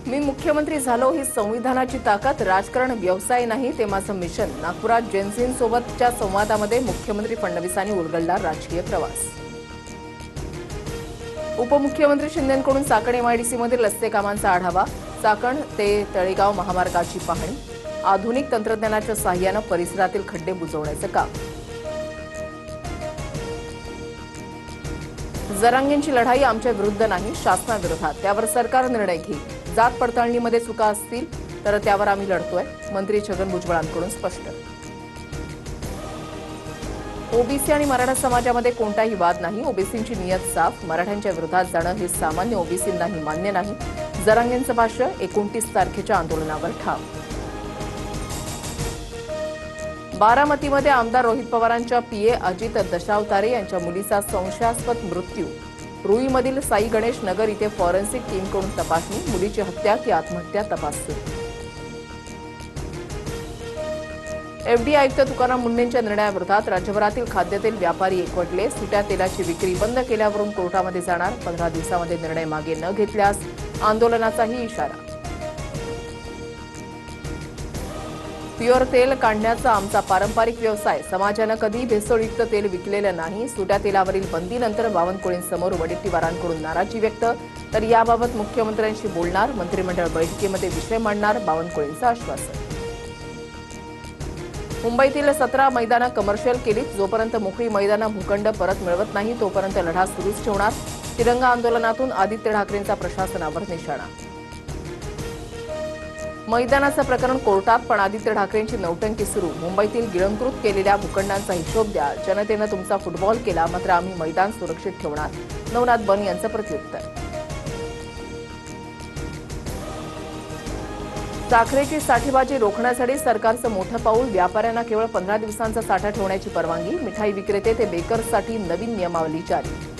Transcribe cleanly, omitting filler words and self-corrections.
मी मुख्यमंत्री झालो ही संविधानाची ताकद, राजकारण व्यवसाय नाही ते माझं मिशन. नागपुरात जेनझींसोबतच्या संवादामध्ये मुख्यमंत्री फडणवीसांनी उलगडला राजकीय प्रवास. उपमुख्यमंत्री शिंदेंकडून चाकण एमआयडीसीमधील रस्ते कामांचा आढावा. चाकण ते तळेगाव महामार्गाची पाहणी. आधुनिक तंत्रज्ञानाच्या सहाय्याने परिसरातील खड्डे बुजवण्याचं काम. जरांगेंची लढाई आमच्या विरुद्ध नाही, शासनाविरोधात. त्यावर सरकार निर्णय घेईल. जात पडताळणीमध्ये चुका असतील तर त्यावर आम्ही लढतोय. मंत्री छगन भुजबळांकडून स्पष्ट. ओबीसी आणि मराठा समाजामध्ये कोणताही वाद नाही. ओबीसींची नियत साफ. मराठ्यांच्या विरोधात जाणं हे सामान्य ओबीसींनाही मान्य नाही. जरांगेंचं भाष्य. 29 तारखेच्या आंदोलनावर ठाम. बारामतीमध्ये आमदार रोहित पवारांच्या पीए अजित दशावतारे यांच्या मुलीचा संशयास्पद मृत्यू. रुईमधील साई गणेश नगर इथे फॉरेन्सिक टीमकडून तपासणी. मुलीची हत्या की आत्महत्या तपास सुरू. एफडीए आयुक्त तुकाराम मुंढेंच्या निर्णयाविरोधात राज्यभरातील खाद्यतेल व्यापारी एकवटले. सुट्या तेलाची विक्री बंद केल्यावरून कोर्टामध्ये जाणार. 15 दिवसामध्ये निर्णय मागे न घेतल्यास आंदोलनाचाही इशारा. प्युअर तेल काढण्याचा आमचा पारंपरिक व्यवसाय. समाजानं कधीही भेसळयुक्त तेल विकलेलं नाही. सुट्या तेलावरील बंदीनंतर बावनकुळेंसमोर वडेट्टीवारांकडून नाराजी व्यक्त. तर याबाबत मुख्यमंत्र्यांशी बोलणार. मंत्रिमंडळ बैठकीमध्ये विषय मांडणार. बावनकुळेंचं आश्वासन. मुंबईतील 17 मैदानं कमर्शियल केलीत. जोपर्यंत मोकळी मैदानं भूखंड परत मिळवत नाही तोपर्यंत लढा सुरूच ठेवणार. तिरंगा आंदोलनातून आदित्य ठाकरेंचा प्रशासनावर निशाणा. मैदानाचं प्रकरण कोर्टात, पण आदित्य ठाकरेंची नौटंकी सुरू. मुंबईतील गिळंकृत केलेल्या भूखंडांचा हिशोब द्या. जनतेनं तुमचा फुटबॉल केला, मात्र आम्ही मैदान सुरक्षित ठेवणार. नवनाथ बन यांचं प्रत्युत्तर. साखरेची साठेबाजी रोखण्यासाठी सरकारचं मोठं पाऊल. व्यापाऱ्यांना केवळ 15 दिवसांचा साठा ठेवण्याची परवानगी. मिठाई विक्रेते ते बेकर्ससाठी नवीन नियमावली जारी.